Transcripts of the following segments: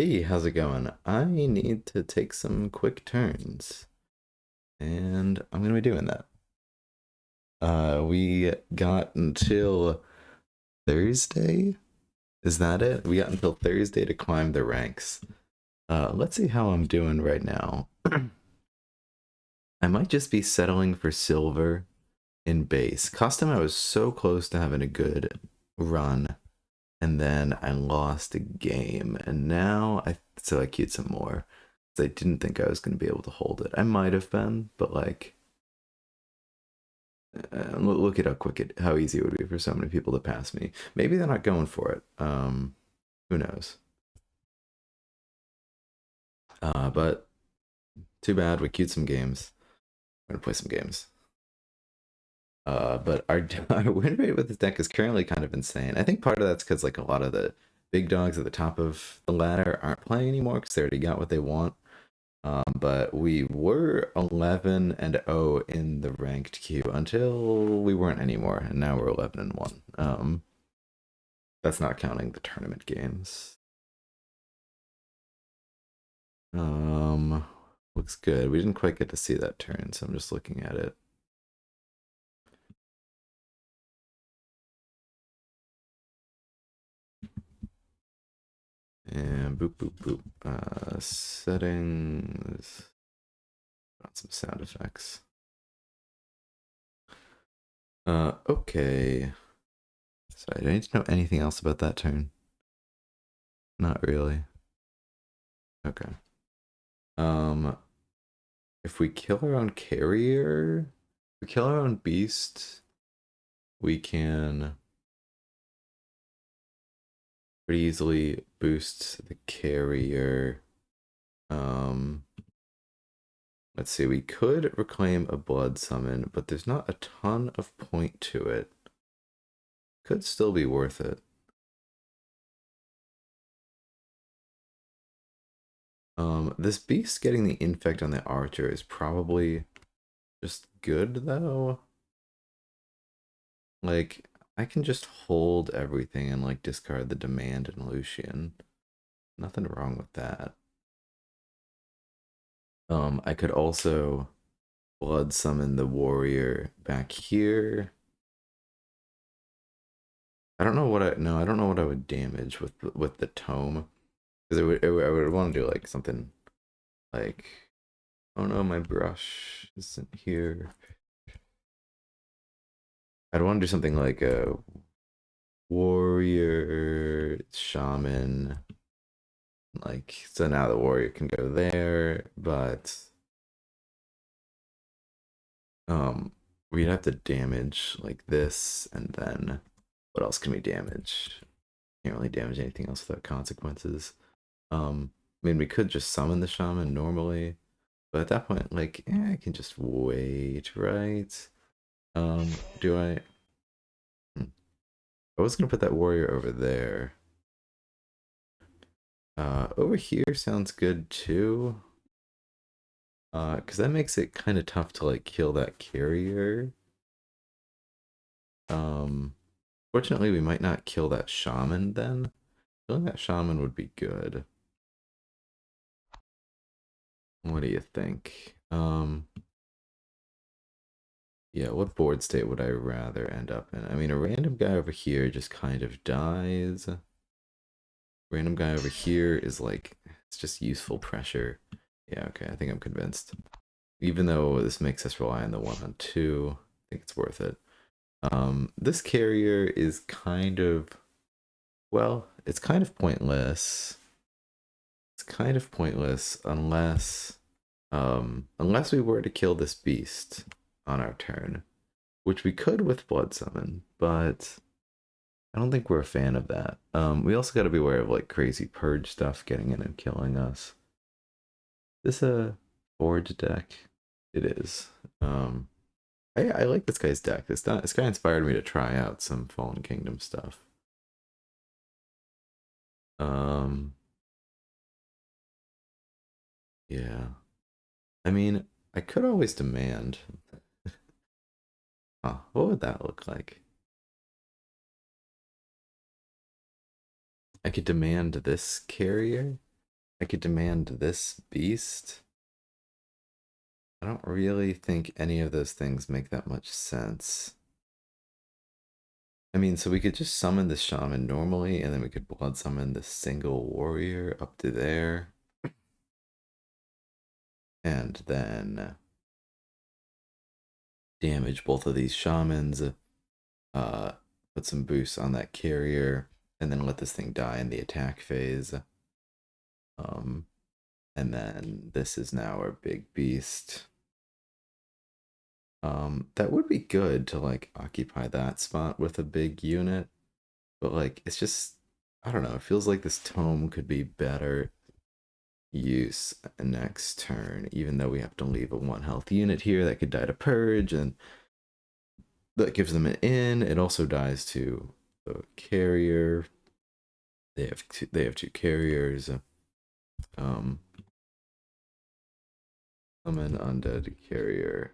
Hey, how's it going? I need to take some quick turns, and I'm gonna be doing that. We got until Thursday? Is that it? We got until Thursday to climb the ranks. Let's see how I'm doing right now. I might just be settling for silver in base. Custom, I was so close to having a good run, and then I lost a game, and now I queued some more. I didn't think I was going to be able to hold it. I might have been, but like, look at how easy it would be for so many people to pass me. Maybe they're not going for it. Who knows? But too bad. We queued some games. I'm gonna play some games. But our win rate with this deck is currently kind of insane. I think part of that's because like a lot of the big dogs at the top of the ladder aren't playing anymore because they already got what they want. But we were 11 and 0 in the ranked queue until we weren't anymore, and now we're 11 and 1. That's not counting the tournament games. Um, Looks good. We didn't quite get to see that turn, so I'm just looking at it. And boop boop boop. Settings. Got some sound effects. Okay. Sorry, do I need to know anything else about that turn? Not really. Okay. Um, if we kill our own carrier, if we kill our own beast, we can pretty easily boost the carrier. Let's see, we could reclaim a blood summon, but there's not a ton of point to it. Could still be worth it. This beast getting the infect on the archer is probably just good though. Like, I can just hold everything and like discard the demand and Lucian. Nothing wrong with that. I could also blood summon the warrior back here. I don't know what I don't know what I would damage with the tome, because I would want to do like something like, oh no, my brush isn't here. I'd want to do something like a warrior shaman, like, so now the warrior can go there, but um we'd have to damage like this, and then what else can we damage? Can't really damage anything else without consequences. I mean, we could just summon the shaman normally, but at that point, like, I can just wait, right? Do I? I was gonna put that warrior over there. Over here sounds good too. Because that makes it kind of tough to like kill that carrier. Um, Fortunately, we might not kill that shaman then. Killing that shaman would be good. What do you think? Yeah, what board state would I rather end up in? I mean, a random guy over here just kind of dies. Random guy over here is like, it's just useful pressure. Yeah, okay, I think I'm convinced. Even though this makes us rely on the 1 on 2, I think it's worth it. This carrier is kind of, well, it's kind of pointless. It's kind of pointless unless we were to kill this beast on our turn, which we could with blood summon, but I don't think we're a fan of that. We also got to be aware of like crazy purge stuff getting in and killing us. This a forge deck? It is. I like this guy's deck. This guy inspired me to try out some Fallen Kingdom stuff. Um, yeah. I mean, I could always demand. Huh, what would that look like? I could demand this carrier. I could demand this beast. I don't really think any of those things make that much sense. I mean, so we could just summon the shaman normally, and then we could blood summon the single warrior up to there. And then damage both of these shamans, uh, put some boosts on that carrier, and then let this thing die in the attack phase. Um, and then this is now our big beast. That would be good to like occupy that spot with a big unit, but like it's just, I don't know, it feels like this tome could be better use next turn, even though we have to leave a 1 health unit here that could die to purge, and that gives them an in. It also dies to the carrier. They have two carriers. Um Summon undead carrier.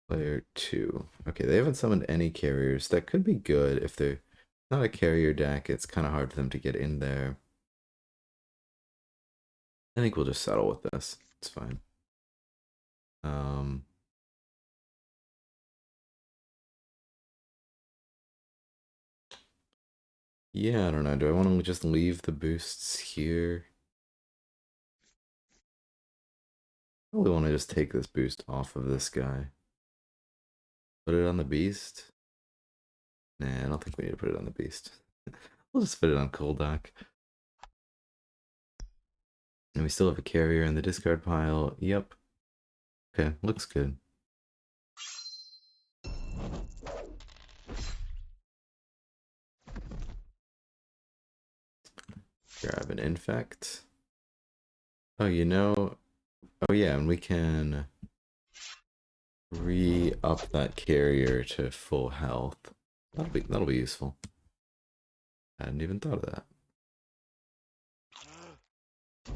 Player 2. Okay, they haven't summoned any carriers. That could be good if they're not a carrier deck. It's kind of hard for them to get in there. I think we'll just settle with this. It's fine. Yeah, I don't know. Do I want to just leave the boosts here? I really want to just take this boost off of this guy. Put it on the beast? Nah, I don't think we need to put it on the beast. We'll just put it on Koldak. And we still have a carrier in the discard pile. Yep. Okay, looks good. Grab an infect. Oh, you know, oh yeah, and we can re-up that carrier to full health. That'll be useful. I hadn't even thought of that.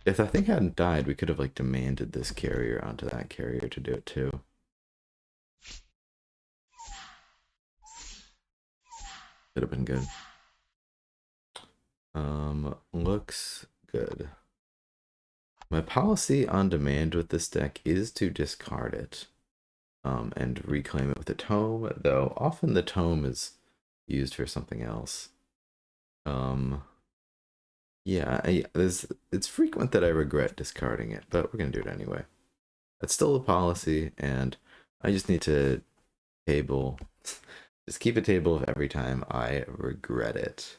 If that thing hadn't died, we could have like demanded this carrier onto that carrier to do it too. Could have been good. Looks good. My policy on demand with this deck is to discard it, and reclaim it with a tome, though often the tome is used for something else. Yeah, it's frequent that I regret discarding it, but we're gonna do it anyway. That's still a policy, and I just need to table, just keep a table of every time I regret it.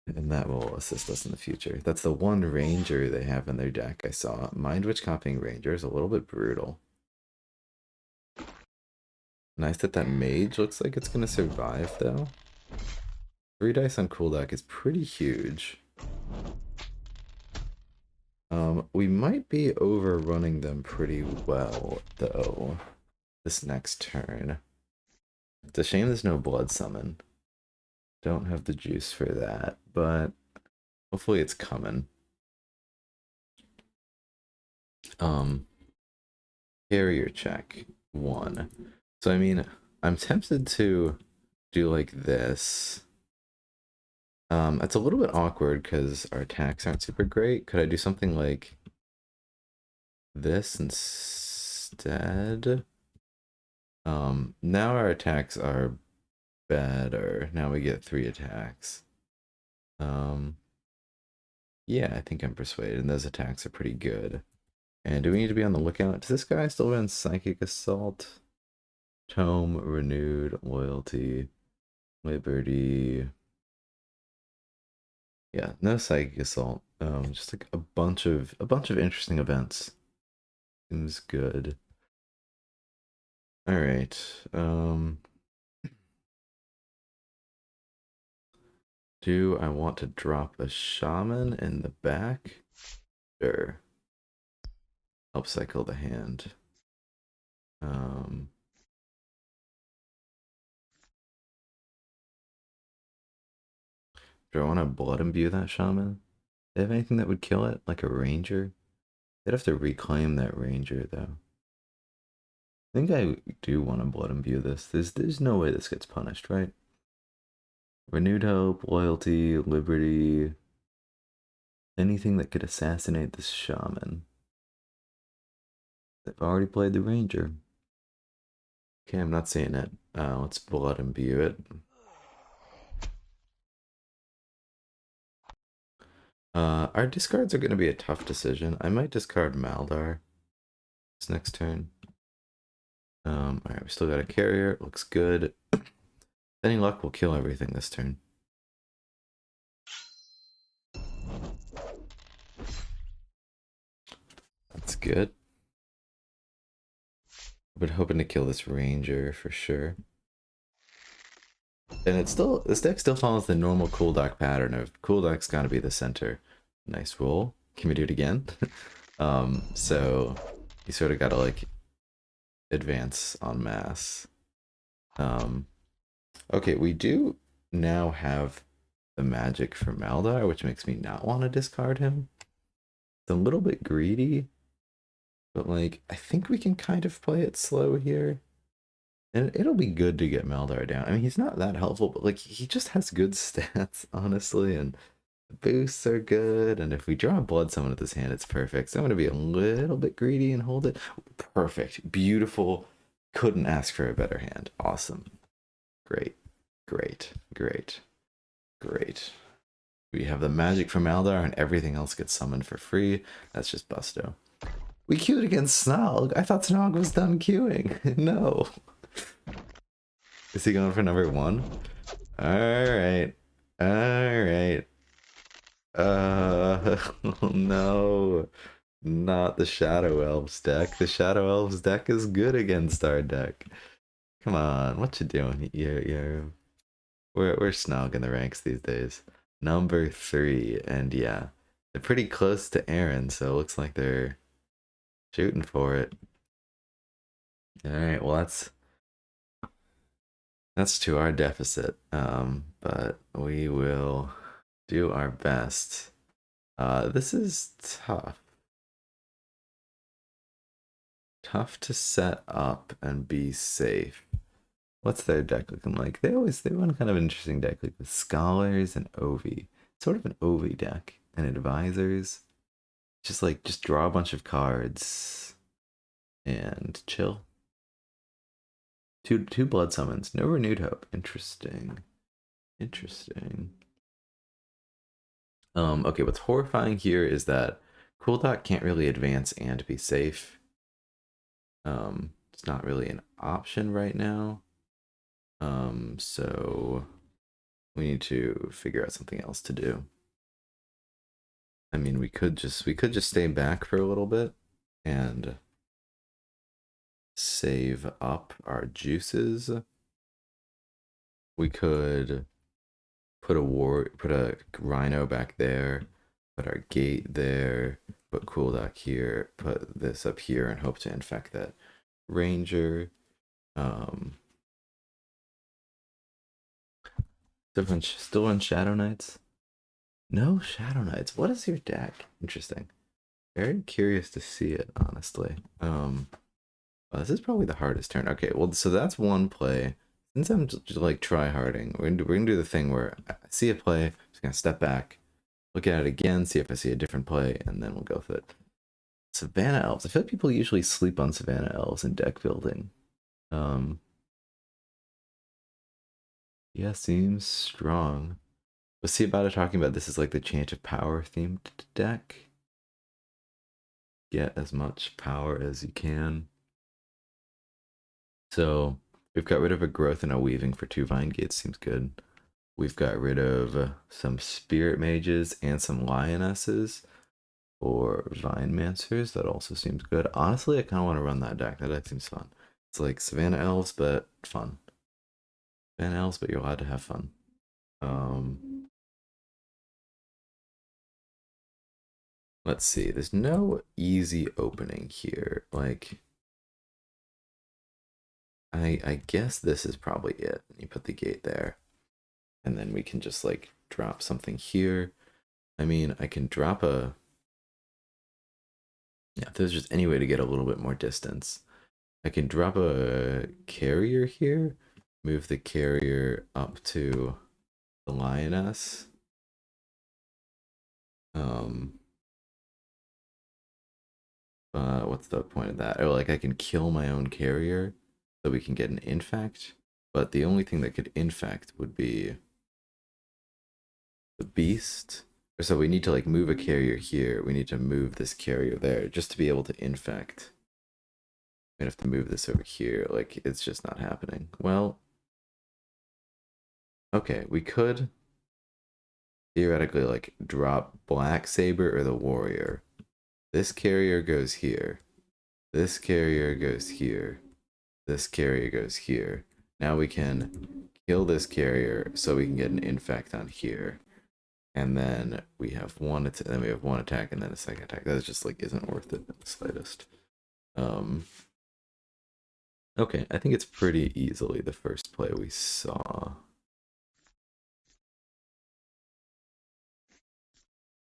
And that will assist us in the future. That's the one ranger they have in their deck I saw. Mind Witch copying ranger is a little bit brutal. Nice that that mage looks like it's gonna survive though. 3 dice on cooldown is pretty huge. We might be overrunning them pretty well though this next turn. It's a shame there's no blood summon. Don't have the juice for that, but hopefully it's coming. Carrier check 1. So I mean, I'm tempted to do like this. It's a little bit awkward because our attacks aren't super great. Could I do something like this instead? Now our attacks are better. Now we get 3 attacks. Yeah, I think I'm persuaded, and those attacks are pretty good. And do we need to be on the lookout? Does this guy still run Psychic Assault? Tome, Renewed, Loyalty, Liberty. Yeah, no Psychic Assault. Just like a bunch of interesting events. Seems good. All right. Do I want to drop a shaman in the back? Sure. Help cycle the hand. Do I want to blood imbue that shaman? Do they have anything that would kill it? Like a ranger? They'd have to reclaim that ranger though. I think I do want to blood imbue this. There's no way this gets punished, right? Renewed hope, loyalty, liberty, anything that could assassinate this shaman. They've already played the ranger. Okay, I'm not seeing it. Let's blood imbue it. Our discards are going to be a tough decision. I might discard Maldar this next turn. Alright, we still got a carrier. Looks good. Any luck will kill everything this turn. That's good. But hoping to kill this ranger for sure. And it's still, this deck still follows the normal cool deck pattern of cool deck's gotta be the center. Nice roll. Can we do it again? So you sort of gotta like advance en masse. Okay, we do now have the magic for Maldar, which makes me not want to discard him. It's a little bit greedy, but like I think we can kind of play it slow here. And it'll be good to get Maldar down. I mean, he's not that helpful, but like he just has good stats, honestly, and the boosts are good. And if we draw a blood summon with this hand, it's perfect. So I'm gonna be a little bit greedy and hold it. Perfect, beautiful. Couldn't ask for a better hand. Awesome, great, great, great, great. We have the magic from Maldar, and everything else gets summoned for free. That's just busto. We queued against Snog. I thought Snog was done queuing. No. Is he going for number 1? Alright. Alright. Oh no. Not the Shadow Elves deck. The Shadow Elves deck is good against our deck. Come on, what you doing? We're Snog in the ranks these days. Number 3, and yeah. They're pretty close to Aaron, so it looks like they're shooting for it. Alright, well that's to our deficit. But we will do our best. This is tough. Tough to set up and be safe. What's their deck looking like? They run kind of an interesting deck, like with Scholars and Ovi. Sort of an Ovi deck. And Advisors. Just draw a bunch of cards and chill. Two blood summons. No renewed hope. Interesting. Interesting. Okay, what's horrifying here is that Cool Dot can't really advance and be safe. It's not really an option right now. So we need to figure out something else to do. I mean, we could just stay back for a little bit and save up our juices. We could put a rhino back there, put our gate there, put Cool Dock here, put this up here, and hope to infect that ranger. Still on Shadow Knights? No Shadow Knights. What is your deck? Interesting. Very curious to see it, honestly. Well, this is probably the hardest turn. Okay, well, so that's one play. Since I'm just like try-harding, we're gonna do the thing where I see a play, just gonna step back, look at it again, see if I see a different play, and then we'll go with it. Savannah Elves. I feel like people usually sleep on Savannah Elves in deck building. Yeah, seems strong. Was see about it talking about this is like the Chant of Power themed deck. Get as much power as you can. So we've got rid of a growth and a weaving for 2 vine gates, seems good. We've got rid of some spirit mages and some lionesses for vine mancers. That also seems good. Honestly, I kind of want to run that deck. That deck seems fun. It's like Savannah Elves, but fun. Savannah Elves, but you're allowed to have fun. Let's see. There's no easy opening here. Like, I guess this is probably it. You put the gate there. And then we can just like drop something here. I mean, I can drop a... Yeah, if there's just any way to get a little bit more distance. I can drop a carrier here. Move the carrier up to the lioness. What's the point of that? Or like I can kill my own carrier so we can get an infect. But the only thing that could infect would be the beast. So we need to like move a carrier here. We need to move this carrier there just to be able to infect. We have to move this over here. Like it's just not happening. Well, okay, we could theoretically like drop Black Saber or the warrior. This carrier goes here. This carrier goes here. This carrier goes here. Now we can kill this carrier so we can get an infect on here. And then we have one then we have one attack and then a second attack. That just like isn't worth it in the slightest. Okay, I think it's pretty easily the first play we saw.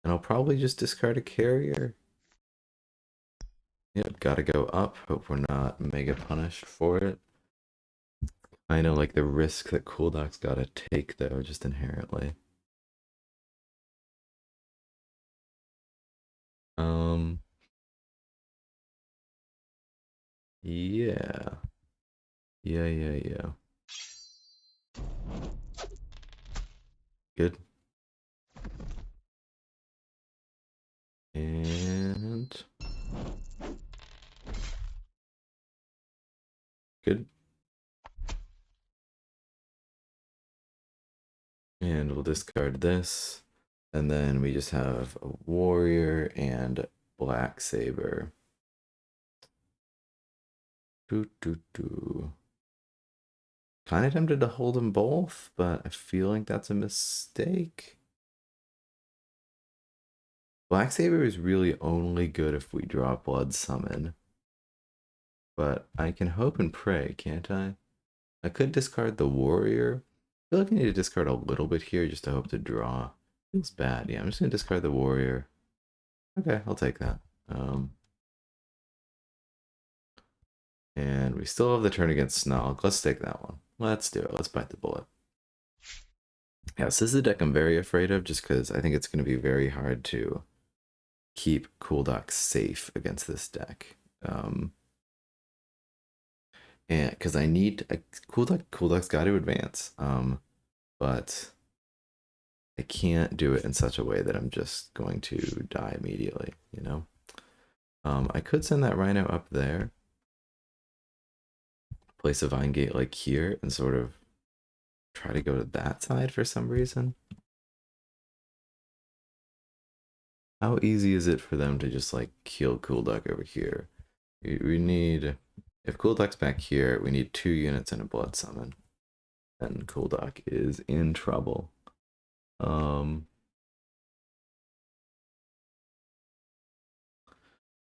And I'll probably just discard a carrier. Yep, gotta go up. Hope we're not mega punished for it. I know like the risk that Cool Doc's gotta take though, just inherently. Yeah. Yeah. Good. And good. And we'll discard this. And then we just have a warrior and Black Saber. Kind of tempted to hold them both, but I feel like that's a mistake. Black Saber is really only good if we draw Blood Summon. But I can hope and pray, can't I? I could discard the warrior. I feel like I need to discard a little bit here just to hope to draw. Feels bad. Yeah, I'm just going to discard the warrior. Okay, I'll take that. And we still have the turn against Snog. Let's take that one. Let's do it. Let's bite the bullet. Yeah, so this is a deck I'm very afraid of just because I think it's going to be very hard to keep Cool Doc safe against this deck. And because I need Cool Doc's got to advance. But I can't do it in such a way that I'm just going to die immediately, you know? I could send that Rhino up there, place a Vine Gate like here, and sort of try to go to that side for some reason. How easy is it for them to just like kill Cool Duck over here? We need, if Cool Duck's back here, we need 2 units and a Blood Summon. And Cool Duck is in trouble.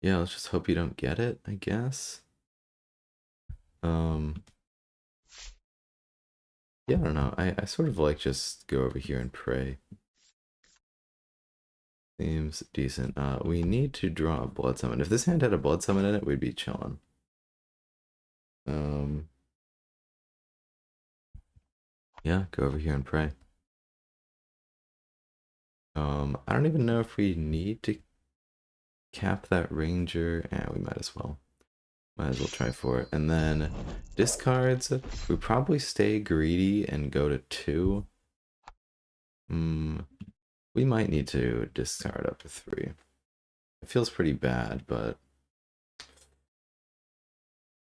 Yeah, let's just hope you don't get it, I guess. Yeah, I don't know. I sort of like just go over here and pray. Seems decent. We need to draw a Blood Summon. If this hand had a Blood Summon in it, we'd be chilling. Yeah, go over here and pray. I don't even know if we need to cap that Ranger. Yeah, we might as well. Might as well try for it. And then discards, we probably stay greedy and go to 2. We might need to discard up to 3. It feels pretty bad, but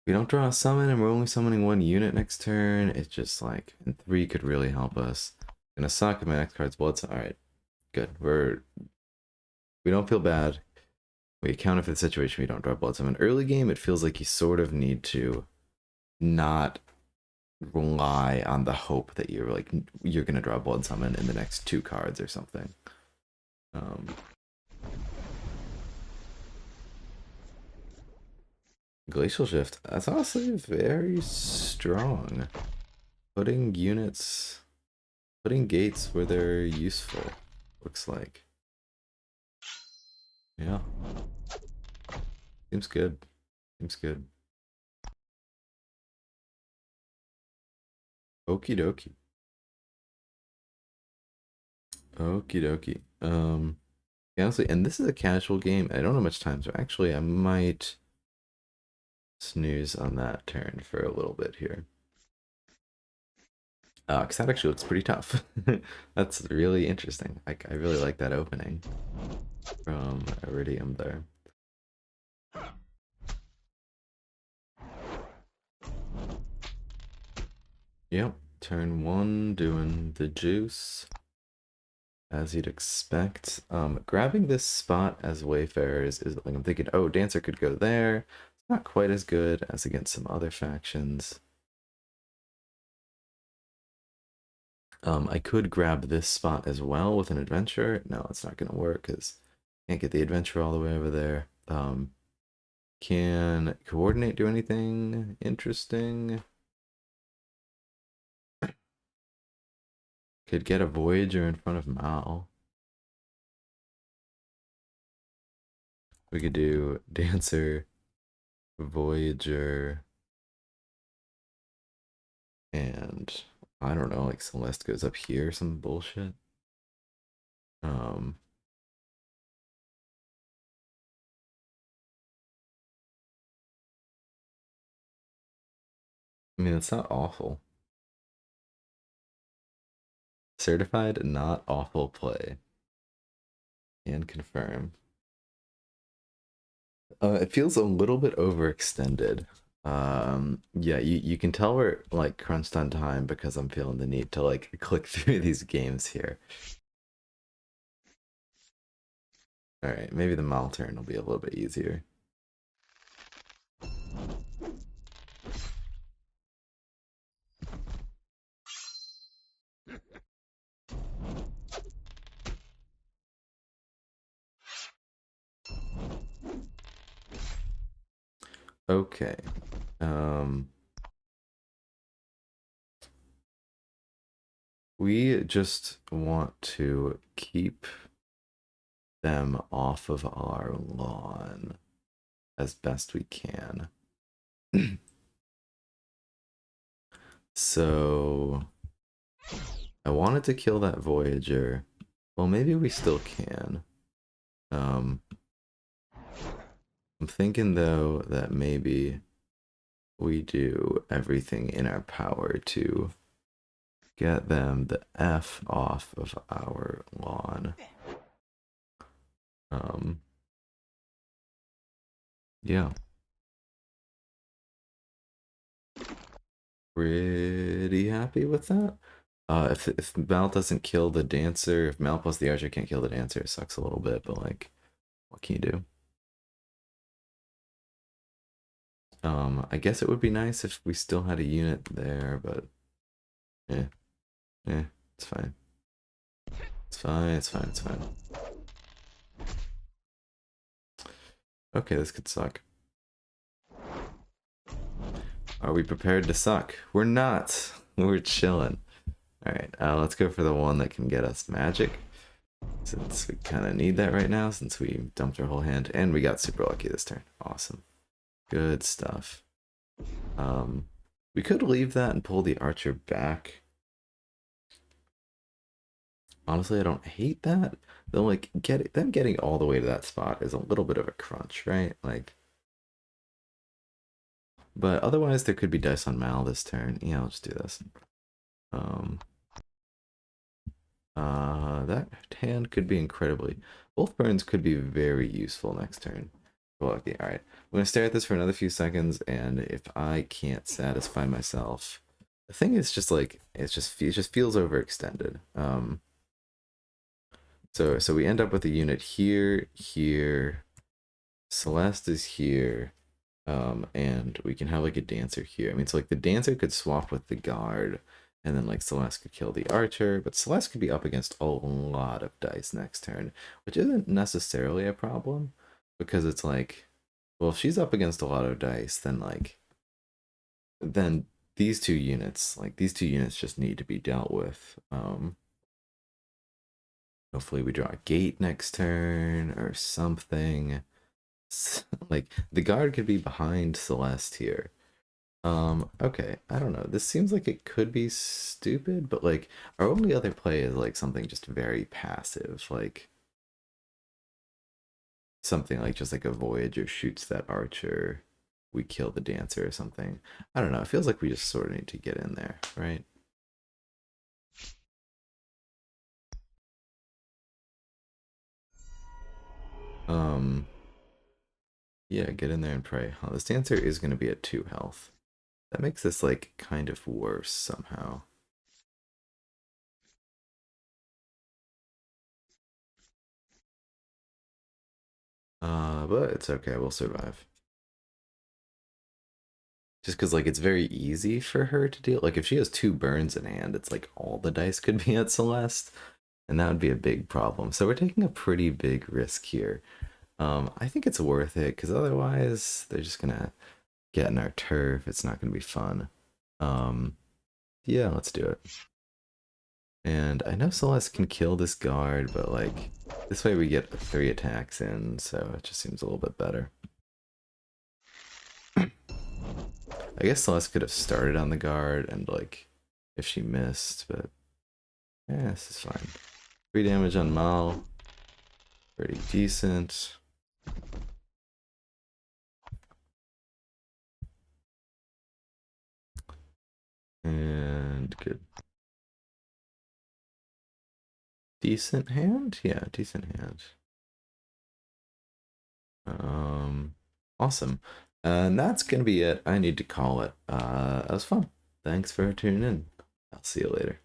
we don't draw a summon and we're only summoning 1 unit next turn. It's just like, and 3 could really help us. Gonna suck if my next card's Blood Summon. Alright, good. We don't feel bad. We account for the situation, we don't draw Blood Summon. Early game, it feels like you sort of need to not rely on the hope that you're gonna draw Blood Summon in the next 2 cards or something. Glacial Shift, that's honestly very strong. Putting gates where they're useful, looks like. Yeah. Seems good. Seems good. Okie dokie. Okie dokie. Yeah, honestly, and this is a casual game. I don't have much time, so actually I might snooze on that turn for a little bit here. Because that actually looks pretty tough. That's really interesting. I really like that opening from Iridium there. Yep, turn one, doing the juice. As you'd expect. Grabbing this spot as Wayfarers is like I'm thinking, oh, Dancer could go there. It's not quite as good as against some other factions. I could grab this spot as well with an adventure. No, it's not gonna work because can't get the adventure all the way over there. Can coordinate do anything interesting? Could get a Voyager in front of Mal. We could do Dancer, Voyager, and I don't know, like Celeste goes up here, some bullshit. Um, I mean, it's not awful. Certified not awful play. And confirm. It feels a little bit overextended. Yeah, you can tell we're like crunched on time because I'm feeling the need to like click through these games here. All right, maybe the Mal turn will be a little bit easier. Okay. Um, we just want to keep them off of our lawn as best we can. So I wanted to kill that Voyager. Well, maybe we still can. Um, I'm thinking though that maybe we do everything in our power to get them the F off of our lawn. Um, yeah. Pretty happy with that. If Mal doesn't kill the dancer, if Mal plus the archer can't kill the dancer, it sucks a little bit, but like, what can you do? I guess it would be nice if we still had a unit there, but yeah, yeah, it's fine. It's fine, it's fine, it's fine. Okay, this could suck. Are we prepared to suck? We're not. We're chilling. Alright, let's go for the one that can get us magic. Since we kind of need that right now, since we dumped our whole hand. And we got super lucky this turn. Awesome. Good stuff. We could leave that and pull the archer back. Honestly, I don't hate that. Though, like, them getting all the way to that spot is a little bit of a crunch, right? Like, but otherwise, there could be dice on Mal this turn. Yeah, I'll just do this. Um, that hand could be incredibly. Both burns could be very useful next turn. Well, okay, all right. I'm gonna stare at this for another few seconds, and if I can't satisfy myself, the thing is just like it just feels overextended. So we end up with a unit here, here. Celeste is here, and we can have like a dancer here. I mean, so like the dancer could swap with the guard, and then like Celeste could kill the archer, but Celeste could be up against a lot of dice next turn, which isn't necessarily a problem because it's like, well, if she's up against a lot of dice, then like, then these two units just need to be dealt with. Hopefully we draw a gate next turn or something. Like the guard could be behind Celeste here. Okay, I don't know. This seems like it could be stupid, but like our only other play is like something just very passive, like something like just like a Voyager shoots that archer, we kill the dancer or something. I don't know. It feels like we just sort of need to get in there, right? Um, yeah, get in there and pray. Oh, this dancer is going to be at 2 health. That makes this like kind of worse somehow. But it's okay. We'll survive. Just because like it's very easy for her to deal. Like if she has 2 burns in hand, it's like all the dice could be at Celeste, and that would be a big problem. So we're taking a pretty big risk here. I think it's worth it because otherwise they're just gonna get in our turf. It's not gonna be fun. Um, yeah, let's do it. And I know Celeste can kill this guard, but like this way we get 3 attacks in, so it just seems a little bit better. I guess Celeste could have started on the guard and like if she missed, but yeah, this is fine. 3 damage on Mal, pretty decent. And good. Decent hand? Yeah, decent hand. Um, awesome. And that's gonna be it. I need to call it. That was fun. Thanks for tuning in. I'll see you later.